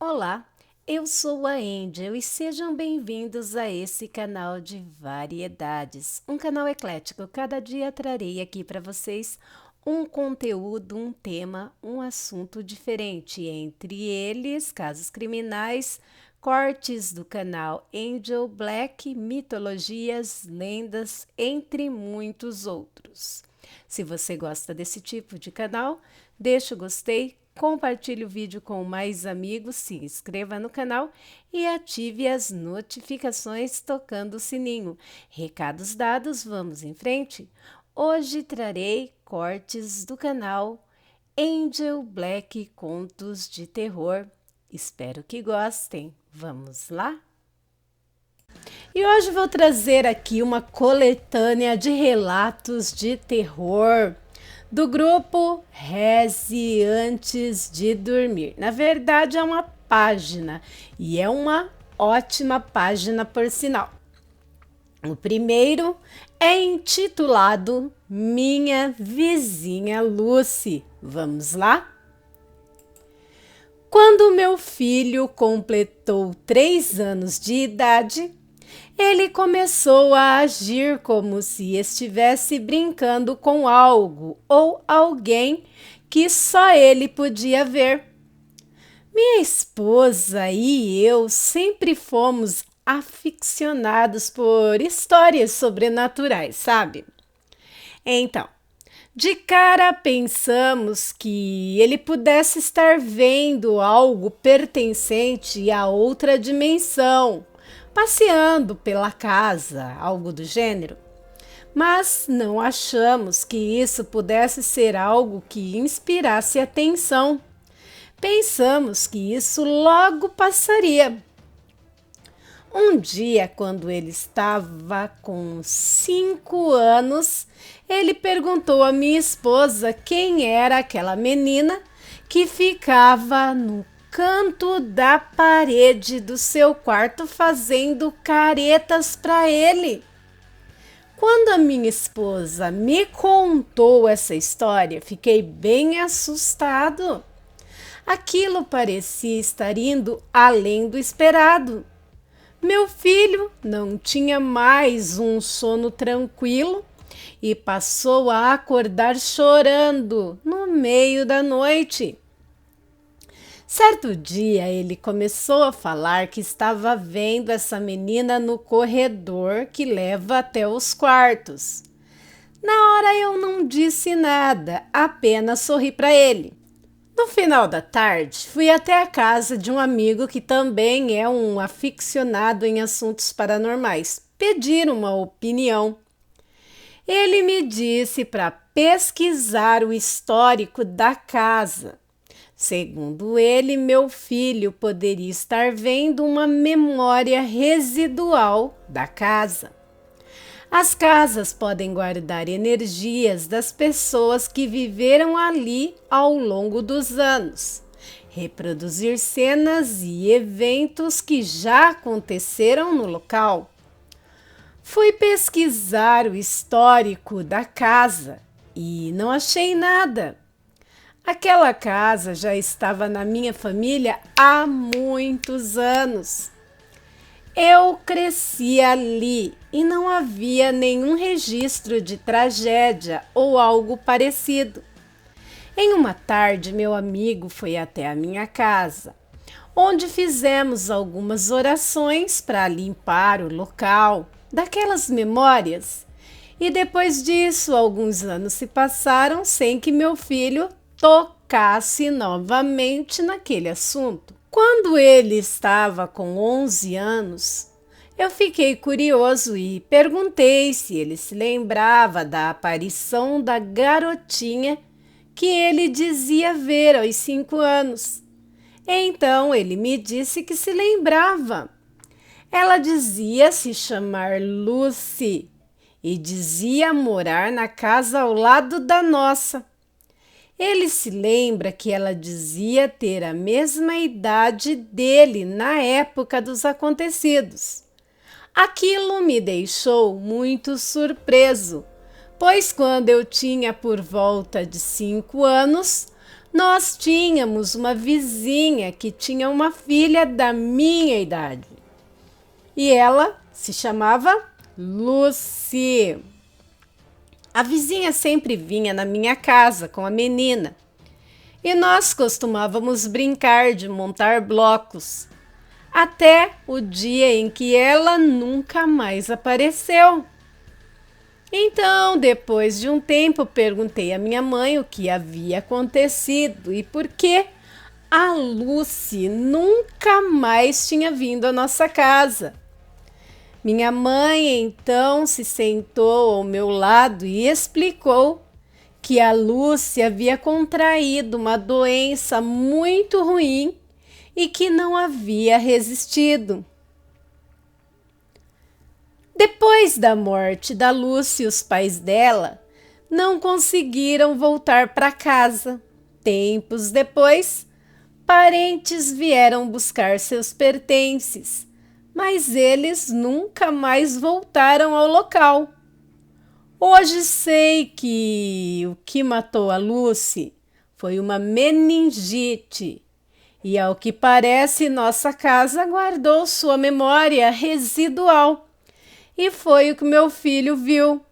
Olá, eu sou a Angel e sejam bem-vindos a esse canal de variedades, um canal eclético. Cada dia trarei aqui para vocês um conteúdo, um tema, um assunto diferente, entre eles casos criminais, cortes do canal Angel Black, mitologias, lendas, entre muitos outros. Se você gosta desse tipo de canal, deixa o gostei, compartilhe o vídeo com mais amigos, se inscreva no canal e ative as notificações tocando o sininho. Recados dados, vamos em frente? Hoje trarei cortes do canal Angel Black Contos de Terror. Espero que gostem. Vamos lá? E hoje vou trazer aqui uma coletânea de relatos de terror do grupo Reze Antes de Dormir. Na verdade, é uma página e é uma ótima página, por sinal. O primeiro é intitulado Minha Vizinha Lucy. Vamos lá? Quando meu filho completou 3 anos de idade, ele começou a agir como se estivesse brincando com algo ou alguém que só ele podia ver. Minha esposa e eu sempre fomos aficionados por histórias sobrenaturais, sabe? Então, de cara pensamos que ele pudesse estar vendo algo pertencente a outra dimensão, passeando pela casa, algo do gênero. Mas não achamos que isso pudesse ser algo que inspirasse atenção. Pensamos que isso logo passaria. Um dia, quando ele estava com 5 anos, ele perguntou à minha esposa quem era aquela menina que ficava no canto da parede do seu quarto fazendo caretas para ele. Quando a minha esposa me contou essa história, fiquei bem assustado. Aquilo parecia estar indo além do esperado. Meu filho não tinha mais um sono tranquilo e passou a acordar chorando no meio da noite. Certo dia, ele começou a falar que estava vendo essa menina no corredor que leva até os quartos. Na hora eu não disse nada, apenas sorri para ele. No final da tarde, fui até a casa de um amigo que também é um aficionado em assuntos paranormais, pedir uma opinião. Ele me disse para pesquisar o histórico da casa. Segundo ele, meu filho poderia estar vendo uma memória residual da casa. As casas podem guardar energias das pessoas que viveram ali ao longo dos anos, reproduzir cenas e eventos que já aconteceram no local. Fui pesquisar o histórico da casa e não achei nada. Aquela casa já estava na minha família há muitos anos. Eu cresci ali e não havia nenhum registro de tragédia ou algo parecido. Em uma tarde, meu amigo foi até a minha casa, onde fizemos algumas orações para limpar o local daquelas memórias. E depois disso, alguns anos se passaram sem que meu filho tocasse novamente naquele assunto. Quando ele estava com 11 anos, eu fiquei curioso e perguntei se ele se lembrava da aparição da garotinha que ele dizia ver aos 5 anos. Então ele me disse que se lembrava. Ela dizia se chamar Lucy e dizia morar na casa ao lado da nossa. Ele se lembra que ela dizia ter a mesma idade dele na época dos acontecidos. Aquilo me deixou muito surpreso, pois quando eu tinha por volta de 5 anos, Nós tínhamos uma vizinha que tinha uma filha da minha idade. E ela se chamava Lucy. A vizinha sempre vinha na minha casa com a menina. E nós costumávamos brincar de montar blocos. Até o dia em que ela nunca mais apareceu. Então, depois de um tempo, perguntei à minha mãe o que havia acontecido e por que a Lucy nunca mais tinha vindo à nossa casa. Minha mãe então se sentou ao meu lado e explicou que a Lucy havia contraído uma doença muito ruim e que não havia resistido. Depois da morte da Lucy, os pais dela não conseguiram voltar para casa. Tempos depois, parentes vieram buscar seus pertences, mas eles nunca mais voltaram ao local. Hoje sei que o que matou a Lucy foi uma meningite. E ao que parece, nossa casa guardou sua memória residual. E foi o que meu filho viu.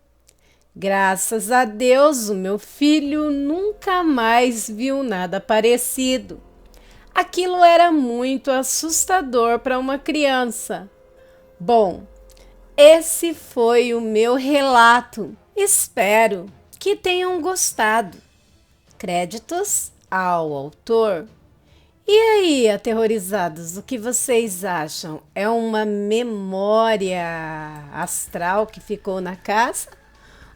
Graças a Deus, o meu filho nunca mais viu nada parecido. Aquilo era muito assustador para uma criança. Bom, esse foi o meu relato. Espero que tenham gostado. Créditos ao autor. E aí, aterrorizados, o que vocês acham? É uma memória astral que ficou na casa?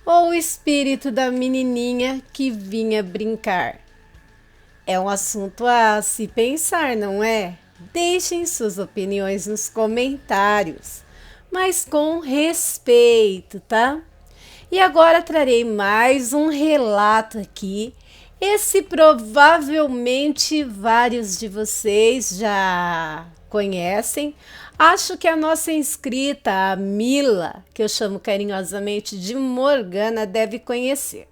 Ou o espírito da menininha que vinha brincar? É um assunto a se pensar, não é? Deixem suas opiniões nos comentários, mas com respeito, tá? E agora trarei mais um relato aqui. Esse provavelmente vários de vocês já conhecem. Acho que a nossa inscrita, a Mila, que eu chamo carinhosamente de Morgana, deve conhecer.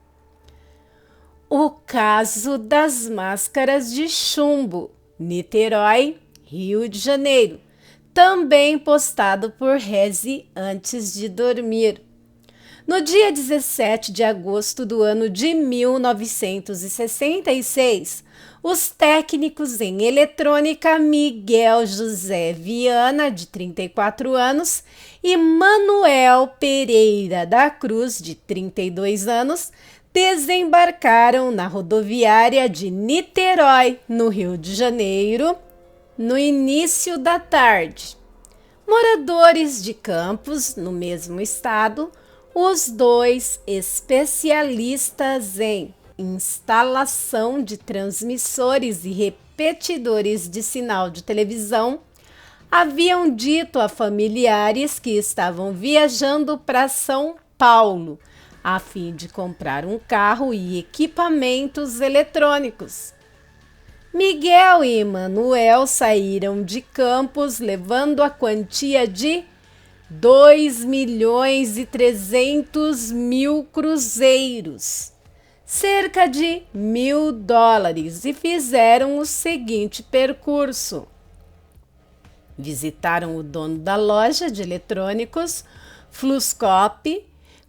O caso das máscaras de chumbo, Niterói, Rio de Janeiro. Também postado por Rezi antes de dormir. No dia 17 de agosto do ano de 1966, os técnicos em eletrônica Miguel José Viana, de 34 anos, e Manuel Pereira da Cruz, de 32 anos, desembarcaram na rodoviária de Niterói, no Rio de Janeiro, no início da tarde. Moradores de Campos, no mesmo estado, os dois especialistas em instalação de transmissores e repetidores de sinal de televisão haviam dito a familiares que estavam viajando para São Paulo a fim de comprar um carro e equipamentos eletrônicos. Miguel e Manuel saíram de Campos levando a quantia de 2.300.000 cruzeiros, cerca de $1.000, e fizeram o seguinte percurso. Visitaram o dono da loja de eletrônicos, Fluscop,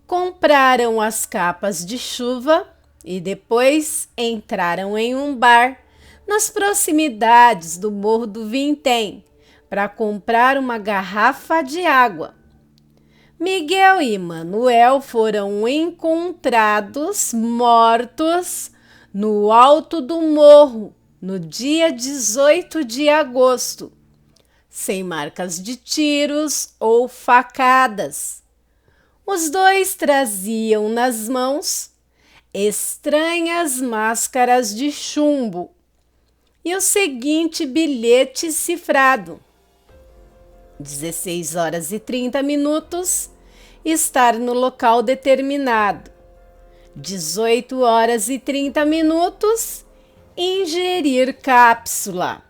compraram as capas de chuva e depois entraram em um bar nas proximidades do Morro do Vintém para comprar uma garrafa de água. Miguel e Manuel foram encontrados mortos no alto do morro no dia 18 de agosto, sem marcas de tiros ou facadas. Os dois traziam nas mãos estranhas máscaras de chumbo e o seguinte bilhete cifrado: 16 horas e 30 minutos, estar no local determinado. 18 horas e 30 minutos, ingerir cápsula.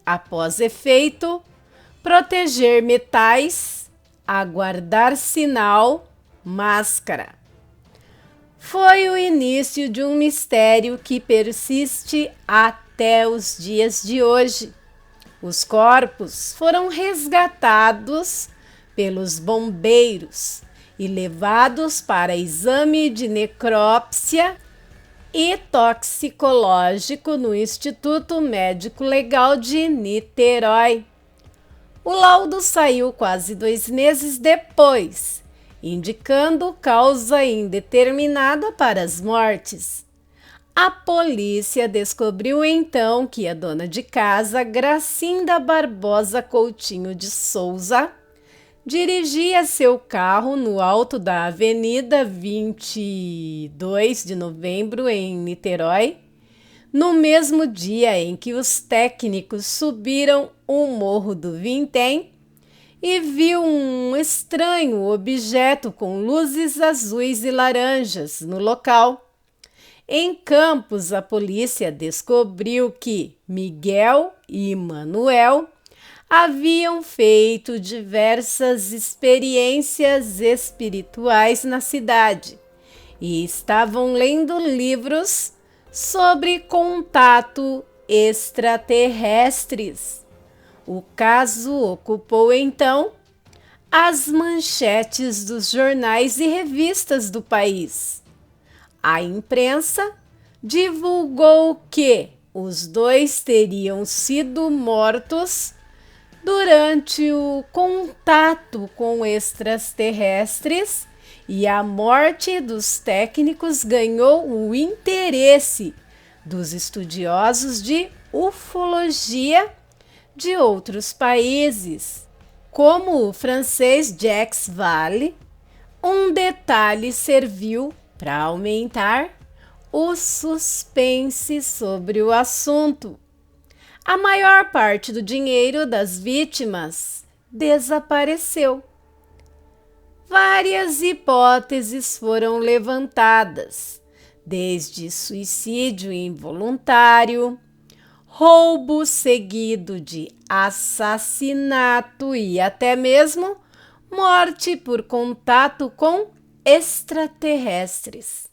Após efeito, proteger metais, aguardar sinal, máscara. Foi o início de um mistério que persiste até os dias de hoje. Os corpos foram resgatados pelos bombeiros e levados para exame de necrópsia e toxicológico no Instituto Médico Legal de Niterói. O laudo saiu quase 2 meses depois, indicando causa indeterminada para as mortes. A polícia descobriu então que a dona de casa, Gracinda Barbosa Coutinho de Souza, dirigia seu carro no alto da Avenida 22 de Novembro, em Niterói, no mesmo dia em que os técnicos subiram o Morro do Vintém e viu um estranho objeto com luzes azuis e laranjas no local. Em Campos, a polícia descobriu que Miguel e Manuel haviam feito diversas experiências espirituais na cidade e estavam lendo livros sobre contato extraterrestres. O caso ocupou então as manchetes dos jornais e revistas do país. A imprensa divulgou que os dois teriam sido mortos durante o contato com extraterrestres, e a morte dos técnicos ganhou o interesse dos estudiosos de ufologia de outros países, como o francês Jacques Vallée. Um detalhe serviu para aumentar o suspense sobre o assunto. A maior parte do dinheiro das vítimas desapareceu. Várias hipóteses foram levantadas, desde suicídio involuntário, roubo seguido de assassinato e até mesmo morte por contato com extraterrestres.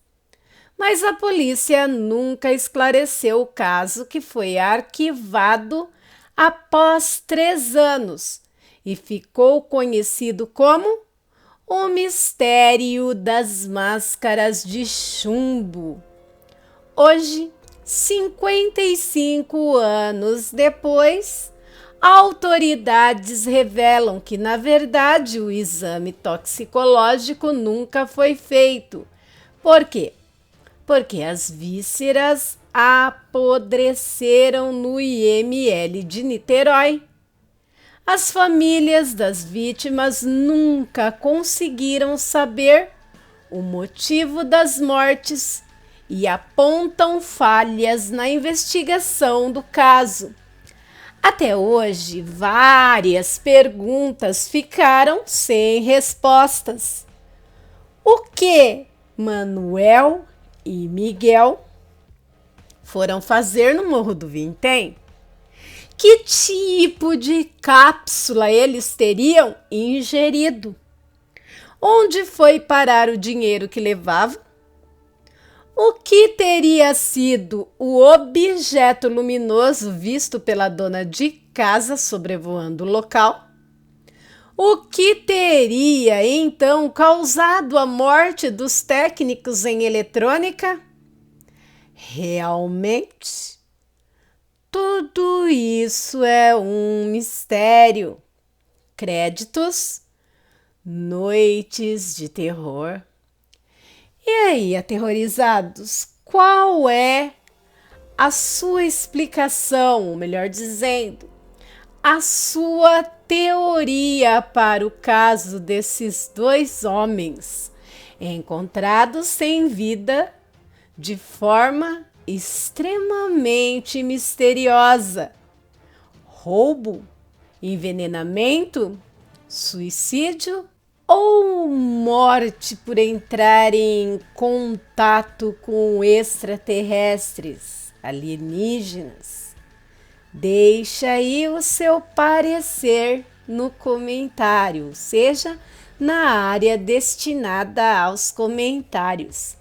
Mas a polícia nunca esclareceu o caso, que foi arquivado após 3 anos e ficou conhecido como o mistério das máscaras de chumbo. Hoje, 55 anos depois, autoridades revelam que, na verdade, o exame toxicológico nunca foi feito. Por quê? Porque as vísceras apodreceram no IML de Niterói. As famílias das vítimas nunca conseguiram saber o motivo das mortes e apontam falhas na investigação do caso. Até hoje, várias perguntas ficaram sem respostas. O que Manuel e Miguel foram fazer no Morro do Vintém? Que tipo de cápsula eles teriam ingerido? Onde foi parar o dinheiro que levavam? O que teria sido o objeto luminoso visto pela dona de casa sobrevoando o local? O que teria, então, causado a morte dos técnicos em eletrônica? Realmente, tudo isso é um mistério. Créditos, Noites de Terror. E aí, aterrorizados, qual é a sua explicação, ou melhor dizendo, a sua teoria para o caso desses 2 homens encontrados sem vida de forma extremamente misteriosa? Roubo, envenenamento, suicídio ou morte por entrar em contato com extraterrestres, alienígenas? Deixa aí o seu parecer no comentário, seja na área destinada aos comentários.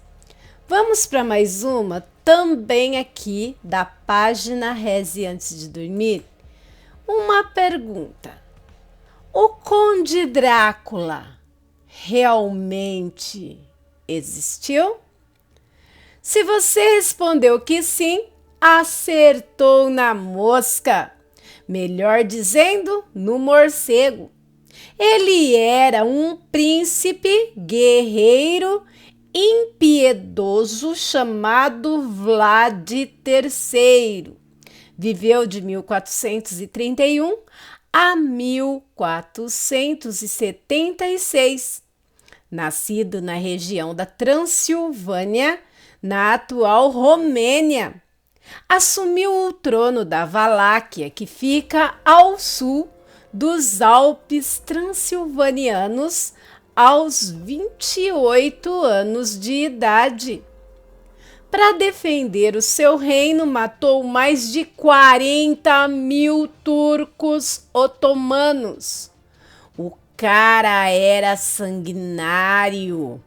Vamos para mais uma, também aqui da página Reze Antes de Dormir. Uma pergunta: o Conde Drácula realmente existiu? Se você respondeu que sim, acertou na mosca. Melhor dizendo, no morcego. Ele era um príncipe guerreiro impiedoso chamado Vlad III. Viveu de 1431 a 1476. Nascido na região da Transilvânia, na atual Romênia. Assumiu o trono da Valáquia, que fica ao sul dos Alpes transilvanianos, aos 28 anos de idade. Para defender o seu reino, matou mais de 40.000 turcos otomanos. O cara era sanguinário.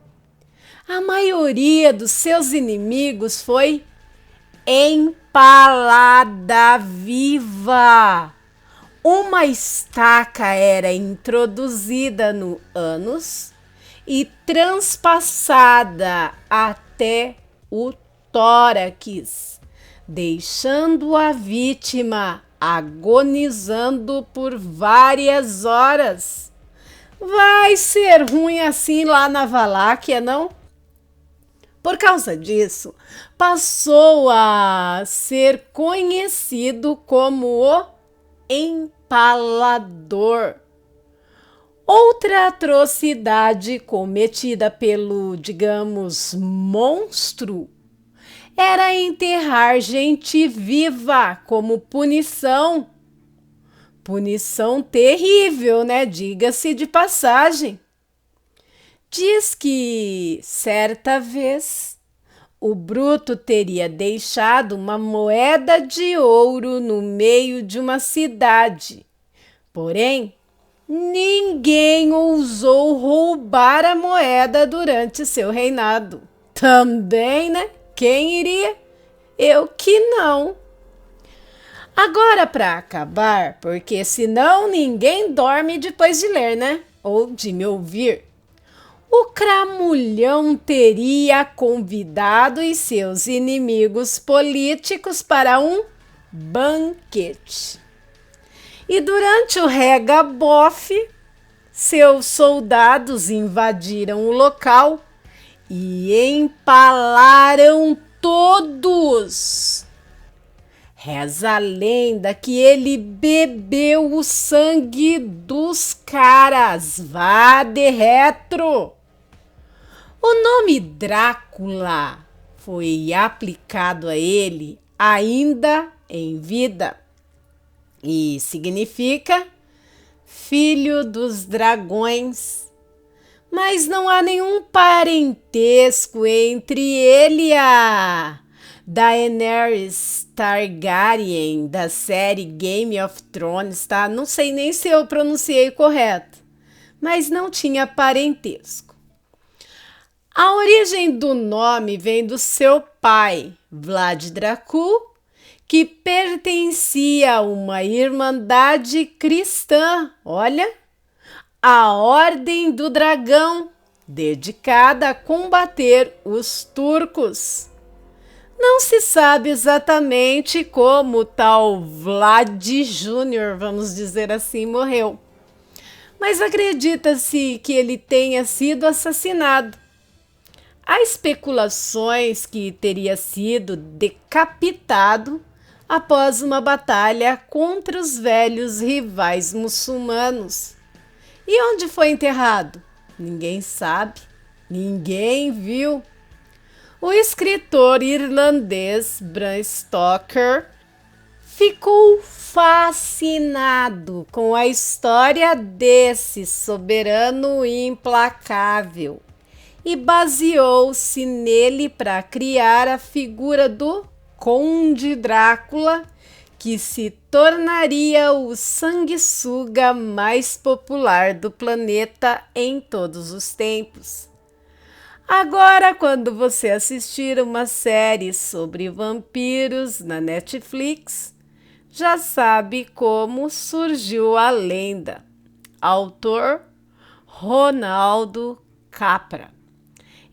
A maioria dos seus inimigos foi empalada viva. Uma estaca era introduzida no ânus e transpassada até o tórax, deixando a vítima agonizando por várias horas. Vai ser ruim assim lá na Valáquia, não? Por causa disso, passou a ser conhecido como o empalador. Outra atrocidade cometida pelo, digamos, monstro era enterrar gente viva como punição. Punição terrível, né? Diga-se de passagem. Diz que, certa vez, o Bruto teria deixado uma moeda de ouro no meio de uma cidade. Porém, ninguém ousou roubar a moeda durante seu reinado. Também, né? Quem iria? Eu que não. Agora, para acabar, porque senão ninguém dorme depois de ler, né? Ou de me ouvir. O Cramulhão teria convidado os seus inimigos políticos para um banquete. E durante o regabofe, seus soldados invadiram o local e empalaram todos. Reza a lenda que ele bebeu o sangue dos caras. Vá de retro! O nome Drácula foi aplicado a ele ainda em vida e significa filho dos dragões. Mas não há nenhum parentesco entre ele e a Daenerys Targaryen da série Game of Thrones, tá? Não sei nem se eu pronunciei correto, mas não tinha parentesco. A origem do nome vem do seu pai, Vlad Dracul, que pertencia a uma irmandade cristã, olha, a Ordem do Dragão, dedicada a combater os turcos. Não se sabe exatamente como tal Vlad Júnior, vamos dizer assim, morreu, mas acredita-se que ele tenha sido assassinado. Há especulações que teria sido decapitado após uma batalha contra os velhos rivais muçulmanos. E onde foi enterrado? Ninguém sabe, ninguém viu. O escritor irlandês Bram Stoker ficou fascinado com a história desse soberano implacável e baseou-se nele para criar a figura do Conde Drácula, que se tornaria o sanguessuga mais popular do planeta em todos os tempos. Agora, quando você assistir uma série sobre vampiros na Netflix, já sabe como surgiu a lenda. Autor Ronaldo Capra.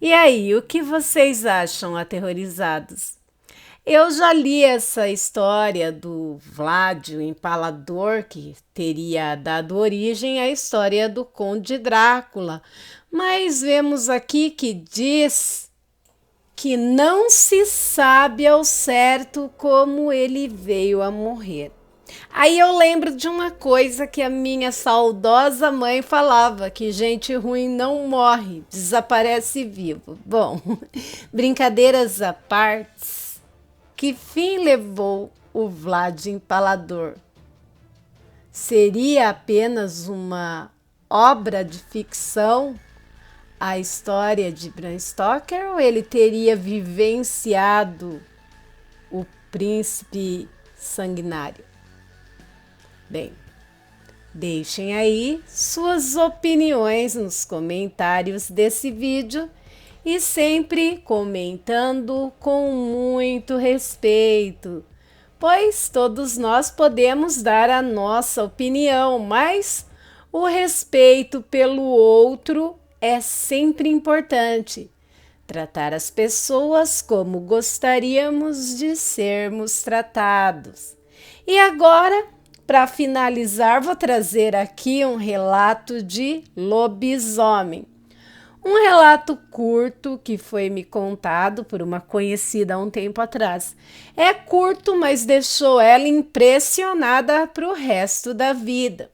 E aí, o que vocês acham, aterrorizados? Eu já li essa história do Vlad, o Empalador, que teria dado origem à história do Conde Drácula, mas vemos aqui que diz que não se sabe ao certo como ele veio a morrer. Aí eu lembro de uma coisa que a minha saudosa mãe falava, que gente ruim não morre, desaparece vivo. Bom, brincadeiras à parte, que fim levou o Vlad Empalador? Seria apenas uma obra de ficção a história de Bram Stoker ou ele teria vivenciado o príncipe sanguinário? Bem, deixem aí suas opiniões nos comentários desse vídeo e sempre comentando com muito respeito, pois todos nós podemos dar a nossa opinião, mas o respeito pelo outro é sempre importante. Tratar as pessoas como gostaríamos de sermos tratados. E agora, para finalizar, vou trazer aqui um relato de lobisomem. Um relato curto que foi me contado por uma conhecida há um tempo atrás. É curto, mas deixou ela impressionada para o resto da vida.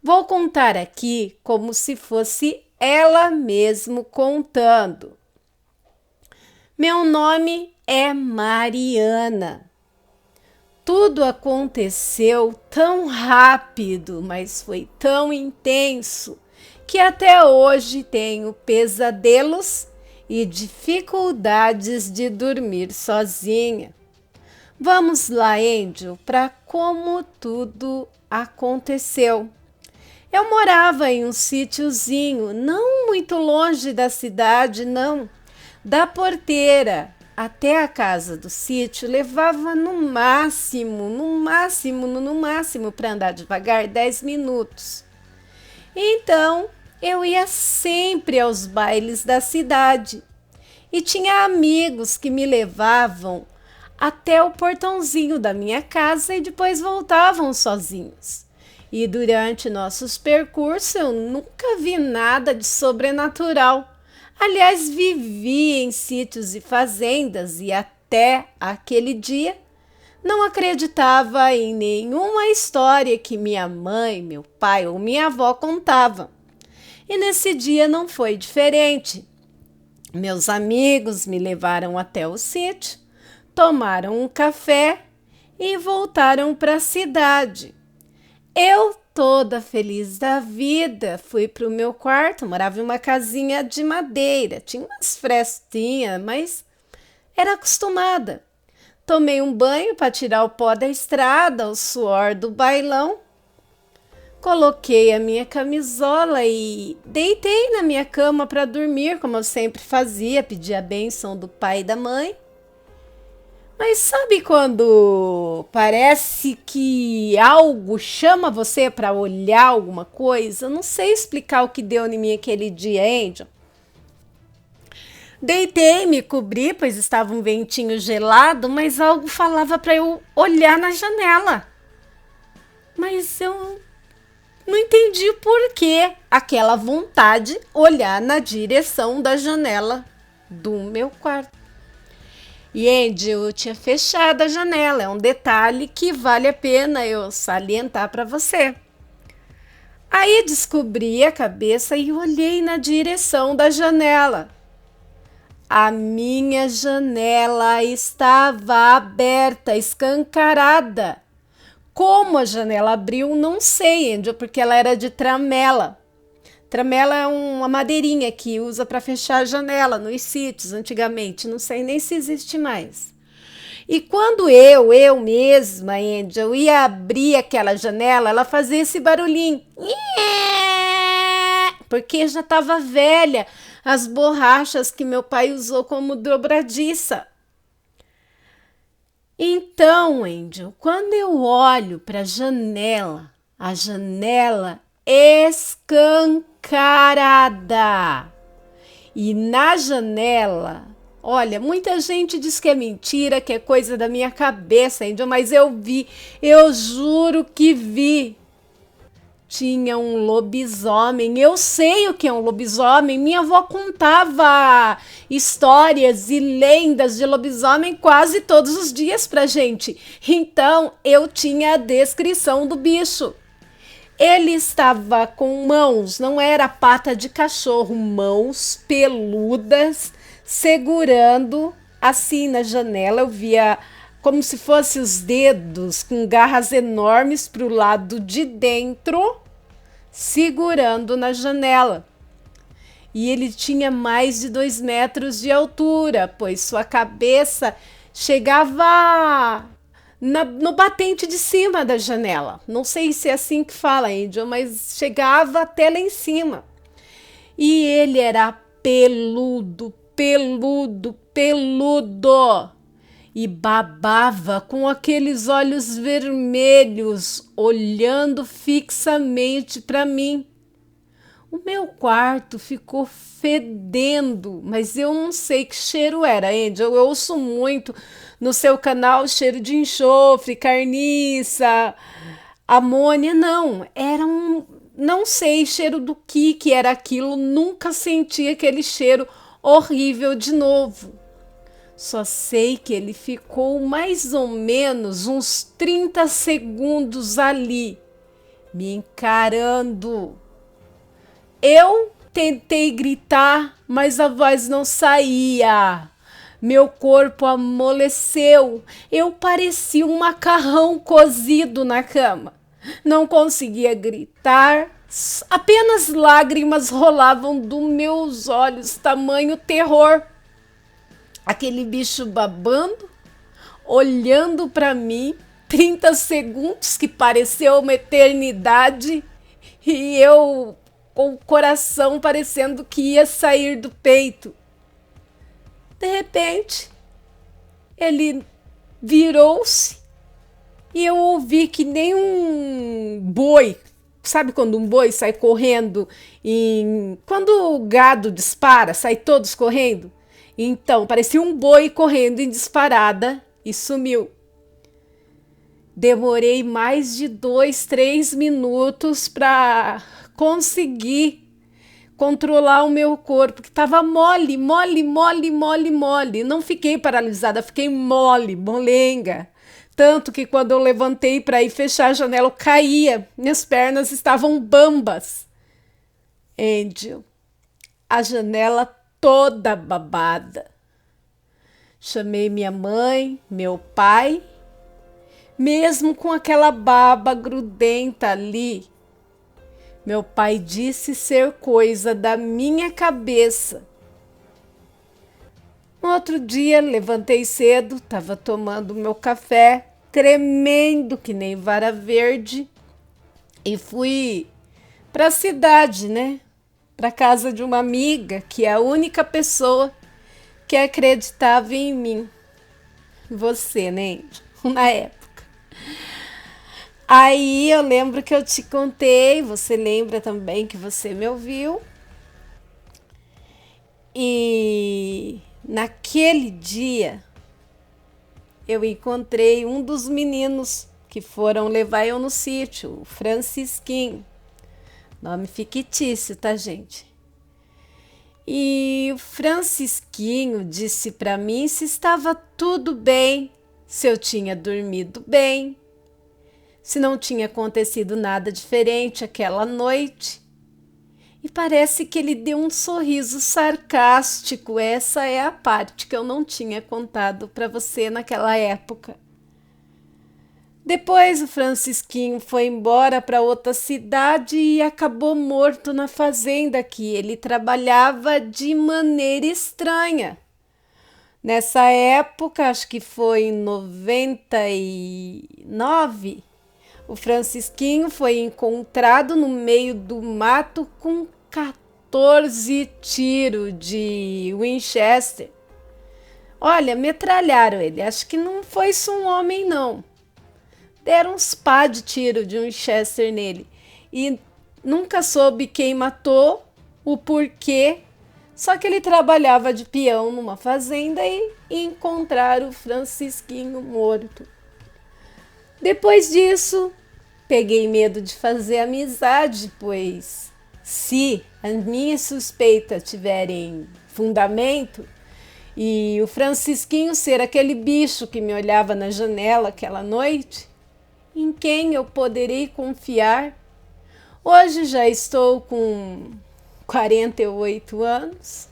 Vou contar aqui como se fosse ela mesmo contando. Meu nome é Mariana. Tudo aconteceu tão rápido, mas foi tão intenso que até hoje tenho pesadelos e dificuldades de dormir sozinha. Vamos lá, Angel, para como tudo aconteceu. Eu morava em um sítiozinho, não muito longe da cidade, não. Da porteira até a casa do sítio levava no máximo, para andar devagar, 10 minutos. Então, eu ia sempre aos bailes da cidade e tinha amigos que me levavam até o portãozinho da minha casa e depois voltavam sozinhos. E durante nossos percursos eu nunca vi nada de sobrenatural. Aliás, vivi em sítios e fazendas e até aquele dia não acreditava em nenhuma história que minha mãe, meu pai ou minha avó contavam. E nesse dia não foi diferente. Meus amigos me levaram até o sítio, tomaram um café e voltaram para a cidade. Eu, toda feliz da vida, fui para o meu quarto, morava em uma casinha de madeira, tinha umas frestinhas, mas era acostumada. Tomei um banho para tirar o pó da estrada, o suor do bailão. Coloquei a minha camisola e deitei na minha cama para dormir, como eu sempre fazia, pedi a bênção do pai e da mãe. Mas sabe quando parece que algo chama você para olhar alguma coisa? Eu não sei explicar o que deu em mim aquele dia, Angel. Deitei, me cobri, pois estava um ventinho gelado, mas algo falava para eu olhar na janela. Mas eu não entendi o porquê aquela vontade olhar na direção da janela do meu quarto. E, Angel, eu tinha fechado a janela. É um detalhe que vale a pena eu salientar para você. Aí descobri a cabeça e olhei na direção da janela. A minha janela estava aberta, escancarada. Como a janela abriu, não sei, Angel, porque ela era de tramela. Tramela é uma madeirinha que usa para fechar a janela nos sítios antigamente, não sei nem se existe mais. E quando eu mesma, Angel, ia abrir aquela janela, ela fazia esse barulhinho. porque já estava velha as borrachas que meu pai usou como dobradiça. Então, Angel, quando eu olho para a janela escancarada. E na janela, olha, muita gente diz que é mentira, que é coisa da minha cabeça, Angel, mas eu vi, eu juro que vi. Tinha um lobisomem. Eu sei o que é um lobisomem. Minha avó contava histórias e lendas de lobisomem quase todos os dias pra gente. Então, eu tinha a descrição do bicho. Ele estava com mãos, não era pata de cachorro, mãos peludas, segurando assim na janela. Eu via como se fossem os dedos com garras enormes para o lado de dentro, segurando na janela. E ele tinha mais de 2 metros de altura, pois sua cabeça chegava no batente de cima da janela. Não sei se é assim que fala, Angel, mas chegava até lá em cima. E ele era peludo, peludo, peludo. E babava com aqueles olhos vermelhos, olhando fixamente para mim. O meu quarto ficou fedendo, mas eu não sei que cheiro era, Angel. Eu ouço muito no seu canal cheiro de enxofre, carniça, amônia. Não, era não sei cheiro do que era aquilo. Nunca senti aquele cheiro horrível de novo. Só sei que ele ficou mais ou menos uns 30 segundos ali, me encarando. Eu tentei gritar, mas a voz não saía. Meu corpo amoleceu. Eu parecia um macarrão cozido na cama. Não conseguia gritar. Apenas lágrimas rolavam dos meus olhos, tamanho terror. Aquele bicho babando, olhando para mim, 30 segundos que pareceu uma eternidade, e eu com o coração parecendo que ia sair do peito. De repente, ele virou-se e eu ouvi que nem um boi. Sabe quando um boi sai correndo? Quando o gado dispara, sai todos correndo? Então, parecia um boi correndo em disparada e sumiu. Demorei mais de 2, 3 minutos para conseguir controlar o meu corpo, que estava mole, mole, mole, mole, mole. Não fiquei paralisada, fiquei mole, molenga. Tanto que quando eu levantei para ir fechar a janela, eu caía. Minhas pernas estavam bambas. Angel, a janela toda babada. Chamei minha mãe, meu pai, mesmo com aquela baba grudenta ali. Meu pai disse ser coisa da minha cabeça. No outro dia, levantei cedo, estava tomando meu café, tremendo que nem vara verde, e fui para a cidade, né? Para casa de uma amiga, que é a única pessoa que acreditava em mim. Você, né? Na época. Aí eu lembro que eu te contei, você lembra também que você me ouviu. E naquele dia eu encontrei um dos meninos que foram levar eu no sítio, o Francisquinho. Nome fictício, tá, gente? E o Francisquinho disse para mim se estava tudo bem, se eu tinha dormido bem, se não tinha acontecido nada diferente aquela noite. E parece que ele deu um sorriso sarcástico. Essa é a parte que eu não tinha contado para você naquela época. Depois o Francisquinho foi embora para outra cidade e acabou morto na fazenda que ele trabalhava de maneira estranha. Nessa época, acho que foi em 99, o Francisquinho foi encontrado no meio do mato com 14 tiros de Winchester. Olha, metralharam ele. Acho que não foi só um homem, não. Deram uns pá de tiro de Winchester nele. E nunca soube quem matou, o porquê. Só que ele trabalhava de peão numa fazenda e encontraram o Francisquinho morto. Depois disso, peguei medo de fazer amizade, pois se as minhas suspeitas tiverem fundamento e o Francisquinho ser aquele bicho que me olhava na janela aquela noite, em quem eu poderei confiar? Hoje já estou com 48 anos,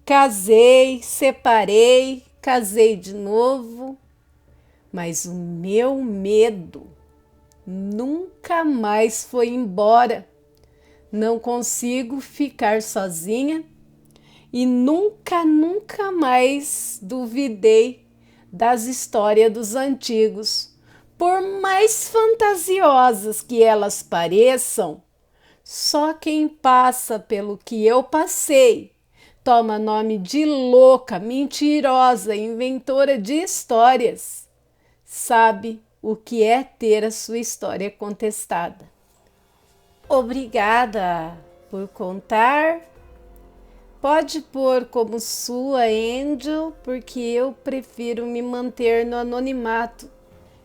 casei, separei, casei de novo, mas o meu medo nunca mais foi embora. Não consigo ficar sozinha e nunca mais duvidei das histórias dos antigos. Por mais fantasiosas que elas pareçam, só quem passa pelo que eu passei toma nome de louca, mentirosa, inventora de histórias, sabe o que é ter a sua história contestada. Obrigada por contar. Pode pôr como sua, Angel, porque eu prefiro me manter no anonimato.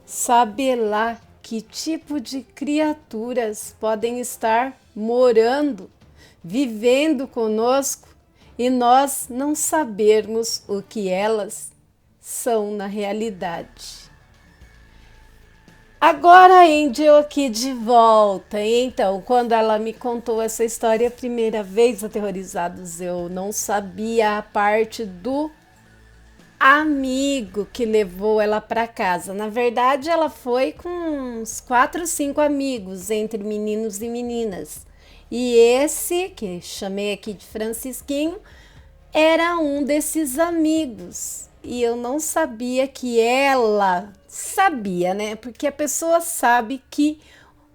Saber lá que tipo de criaturas podem estar morando, vivendo conosco e nós não sabermos o que elas são na realidade. Agora a Angel aqui de volta. Então, quando ela me contou essa história a primeira vez, Aterrorizados, eu não sabia a parte do amigo que levou ela para casa. Na verdade, ela foi com uns 4, 5 amigos, entre meninos e meninas. E esse, que chamei aqui de Francisquinho, era um desses amigos. E eu não sabia que ela sabia, né? Porque a pessoa sabe que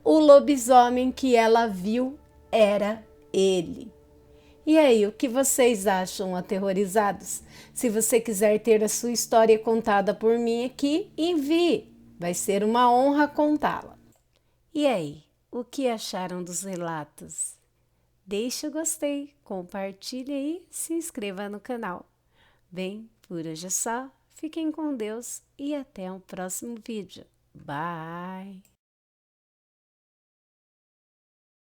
o lobisomem que ela viu era ele. E aí, o que vocês acham, aterrorizados? Se você quiser ter a sua história contada por mim aqui, envie. Vai ser uma honra contá-la. E aí, o que acharam dos relatos? Deixe o gostei, compartilhe e se inscreva no canal. Bem, por hoje é só. Fiquem com Deus e até o próximo vídeo. Bye!